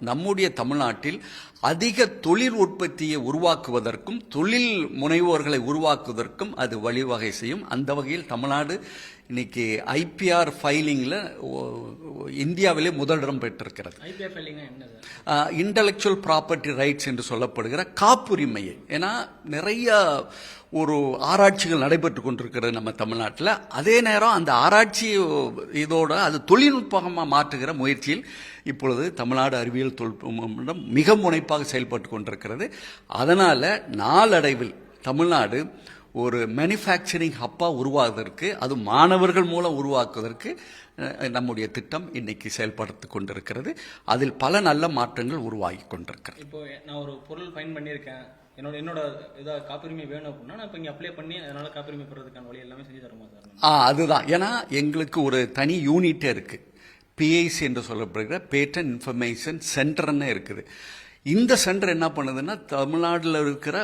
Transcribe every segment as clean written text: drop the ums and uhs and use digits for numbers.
நம்முடைய தமிழ்நாட்டில் அதிக தொழில் உற்பத்தியை உருவாக்குவதற்கும் தொழில் முனைவோர்களை உருவாக்குவதற்கும் அது வழிவகை செய்யும். அந்த வகையில் தமிழ்நாடு இன்னைக்கு ஐபிஆர் ஃபைலிங்கில் இந்தியாவிலே முதலிடம் பெற்றிருக்கிறது. இன்டலெக்சுவல் ப்ராப்பர்ட்டி ரைட்ஸ் என்று சொல்லப்படுகிற காப்புரிமையை. ஏன்னா நிறைய ஒரு ஆராய்ச்சிகள் நடைபெற்று கொண்டிருக்கிறது நம்ம தமிழ்நாட்டில். அதே நேரம் அந்த ஆராய்ச்சி இதோட அது தொழில்நுட்பமாக மாற்றுகிற முயற்சியில் இப்பொழுது தமிழ்நாடு அறிவியல் தொழில்நுட்பம் மிக முனைப்பாக செயல்பட்டு கொண்டிருக்கிறது. அதனால் நாளடைவில் தமிழ்நாடு ஒரு மேனுஃபேக்சரிங் ஹப்பாக உருவாகுவதற்கு, அது மாணவர்கள் மூலம் உருவாக்குவதற்கு நம்முடைய திட்டம் இன்னைக்கு செயல்படுத்தி கொண்டிருக்கிறது. அதில் பல நல்ல மாற்றங்கள் உருவாகி கொண்டிருக்கிறது. இப்போ நான் ஒரு பொருள் பயன் பண்ணியிருக்கேன், என்னோட இதாக காப்புரிமை வேணும் அப்படின்னா நான் இப்போ இங்கே அப்ளை பண்ணி அதனால காப்புரிமை பெறதுக்கான வழி எல்லாமே செஞ்சு தருமா சார்? அதுதான். ஏன்னா எங்களுக்கு ஒரு தனி யூனிட்டே இருக்கு. பிஐசி என்று சொல்லப்படுகிற பேட்டன் இன்ஃபர்மேஷன் சென்டர்னு இருக்குது. இந்த சென்டர் என்ன பண்ணுதுன்னா, தமிழ்நாட்டில் இருக்கிற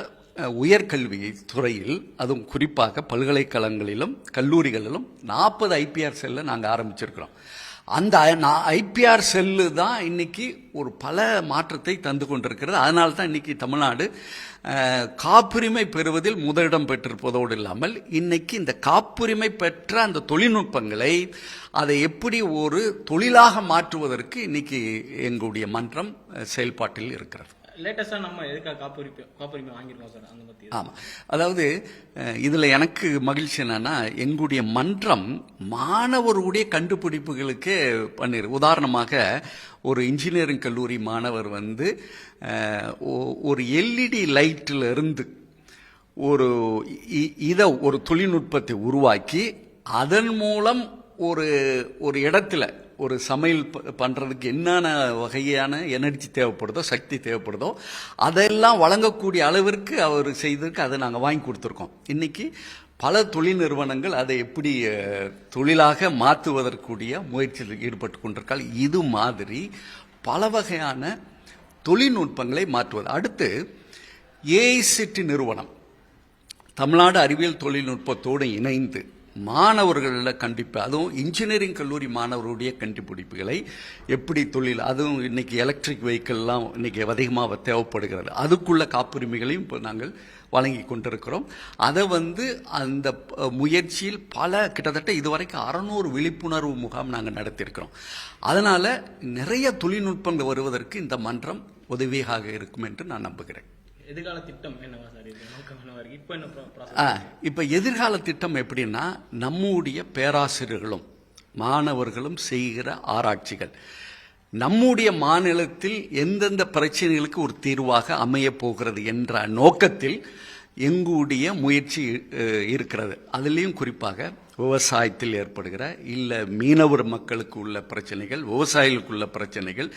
உயர்கல்வி துறையில், அதுவும் குறிப்பாக பல்கலைக்கழகங்களிலும் கல்லூரிகளிலும் 40 ஐபிஆர் செல்லை நாங்கள் ஆரம்பிச்சிருக்கிறோம். அந்த ஐபிஆர் செல்லு தான் இன்னைக்கு ஒரு பல மாற்றத்தை தந்து கொண்டிருக்கிறது. அதனால தான் இன்னைக்கு தமிழ்நாடு காப்புரிமை பெறுவதில் முதலிடம் பெற்றிருப்பதோடு இல்லாமல் இன்னைக்கு இந்த காப்புரிமை பெற்ற அந்த தொழில்நுட்பங்களை அதை எப்படி ஒரு தொழிலாக மாற்றுவதற்கு இன்னைக்கு எங்களுடைய மன்றம் செயல்பாட்டில் இருக்கிறது. லேட்டஸ்டா நம்ம எதுக்காக காப்புரிமை வாங்கிருக்கோம் சார்? அந்த பத்தி. ஆமாம், அதாவது இதில் எனக்கு மகிழ்ச்சி என்னன்னா, எங்களுடைய மன்றம் மாணவருடைய கண்டுபிடிப்புகளுக்கு பண்ணிரு. உதாரணமாக ஒரு இன்ஜினியரிங் கல்லூரி மாணவர் ஒரு எல்இடி லைட்டில் இருந்து ஒரு தொழில்நுட்பத்தை உருவாக்கி அதன் மூலம் ஒரு இடத்துல ஒரு சமையல் பண்ணுறதுக்கு என்னென்ன வகையான எனர்ஜி தேவைப்படுதோ, சக்தி தேவைப்படுதோ அதெல்லாம் வழங்கக்கூடிய அளவிற்கு அவர் செய்ததுக்கு அதை நாங்கள் வாங்கி கொடுத்துருக்கோம். இன்னைக்கு பல தொழில் நிறுவனங்கள் அதை எப்படி தொழிலாக மாற்றுவதற்குரிய முயற்சியில் ஈடுபட்டு கொண்டிருக்கால். இது மாதிரி பல வகையான தொழில்நுட்பங்களை மாற்றுவது. அடுத்து ஏஐசிடி நிறுவனம் தமிழ்நாடு அறிவியல் தொழில்நுட்பத்தோடு இணைந்து மாணவர்களில் கண்டிப்பாக, அதுவும் இன்ஜினியரிங் கல்லூரி மாணவர்களுடைய கண்டுபிடிப்புகளை எப்படி தொழில், அதுவும் இன்னைக்கு எலக்ட்ரிக் வெஹிக்கிள்லாம் இன்னைக்கு அதிகமாக தேவைப்படுகிறது, அதுக்குள்ள காப்புரிமைகளையும் இப்போ நாங்கள் வழங்கி கொண்டிருக்கிறோம். அதை அந்த முயற்சியில் கிட்டத்தட்ட இதுவரைக்கும் 600 விழிப்புணர்வு முகாம் நாங்கள் நடத்தியிருக்கிறோம். அதனால நிறைய தொழில்நுட்பங்கள் வருவதற்கு இந்த மன்றம் உதவியாக இருக்கும் என்று நான் நம்புகிறேன். எதிர்கால திட்டம் என்னவா சார்? இப்ப எதிர்கால திட்டம் எப்படின்னா, நம்முடைய பேராசிரியர்களும் மாணவர்களும் செய்கிற ஆராய்ச்சிகள் நம்முடைய மாநிலத்தில் எந்தெந்த பிரச்சனைகளுக்கு ஒரு தீர்வாக அமைய போகிறது என்ற நோக்கத்தில் எங்களுடைய முயற்சி இருக்கிறது. அதுலேயும் குறிப்பாக விவசாயத்தில் ஏற்படுகிற இல்லை மீனவர் மக்களுக்கு உள்ள பிரச்சனைகள், விவசாயிகளுக்கு உள்ள பிரச்சனைகள்,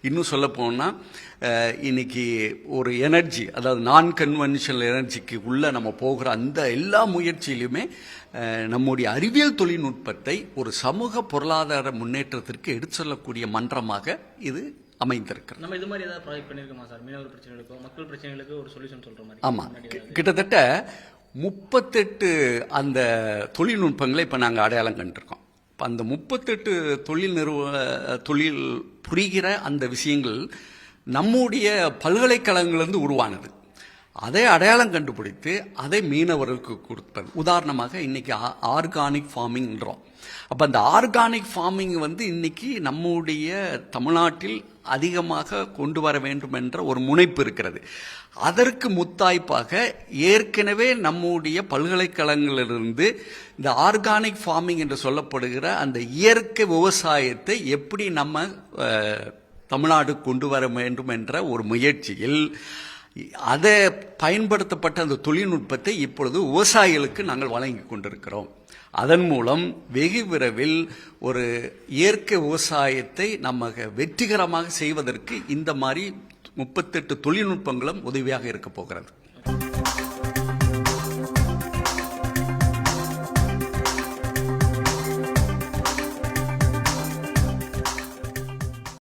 இன்னும் சொல்ல போனால் இன்னைக்கு ஒரு எனர்ஜி, அதாவது நான் கன்வென்ஷனல் எனர்ஜிக்கு உள்ள நம்ம போகிற அந்த எல்லா முயற்சியிலுமே நம்முடைய அறிவியல் தொழில்நுட்பத்தை ஒரு சமூக பொருளாதார முன்னேற்றத்திற்கு எடுத்து செல்லக்கூடிய மன்றமாக இது அமைந்திருக்கிறது. நம்ம இது மாதிரி ஏதாவது ப்ராஜெக்ட் பண்ணிருக்கோமா சார்? மீனவர் பிரச்சனைகளுக்கு, மக்கள் பிரச்சனைகளுக்கு ஒரு சொல்யூஷன் சொல்ற மாதிரி. ஆமா, கிட்டத்தட்ட 38 அந்த தொழில்நுட்பங்களை இப்போ நாங்கள் அடையாளம் கண்டிருக்கோம். இப்போ அந்த 38 தொழில் புரிகிற அந்த விஷயங்கள் நம்முடைய பல்கலைக்கழகங்களிலிருந்து உருவானது. அதை அடையாளம் கண்டுபிடித்து அதை மீனவர்களுக்கு கொடுப்பது. உதாரணமாக இன்னைக்கு ஆர்கானிக் ஃபார்மிங்ன்றோம். அப்போ அந்த ஆர்கானிக் ஃபார்மிங் இன்னைக்கு நம்முடைய தமிழ்நாட்டில் அதிகமாக கொண்டு வர வேண்டும் என்ற ஒரு முனைப்பு இருக்கிறது. அதற்கு முத்தாய்ப்பாக ஏற்கனவே நம்முடைய பல்கலைக்கழகங்களிலிருந்து இந்த ஆர்கானிக் ஃபார்மிங் என்று சொல்லப்படுகிற அந்த இயற்கை விவசாயத்தை எப்படி நம்ம தமிழ்நாடு கொண்டு வர வேண்டும் என்ற ஒரு முயற்சியில் அதை பயன்படுத்தப்பட்ட அந்த தொழில்நுட்பத்தை இப்பொழுது விவசாயிகளுக்கு நாங்கள் வழங்கி கொண்டிருக்கிறோம். அதன் மூலம் வெகு விரைவில் ஒரு இயற்கை விவசாயத்தை நம்ம வெற்றிகரமாக செய்வதற்கு இந்த மாதிரி 38 தொழில்நுட்பங்களும் உதவியாக இருக்க போகிறது.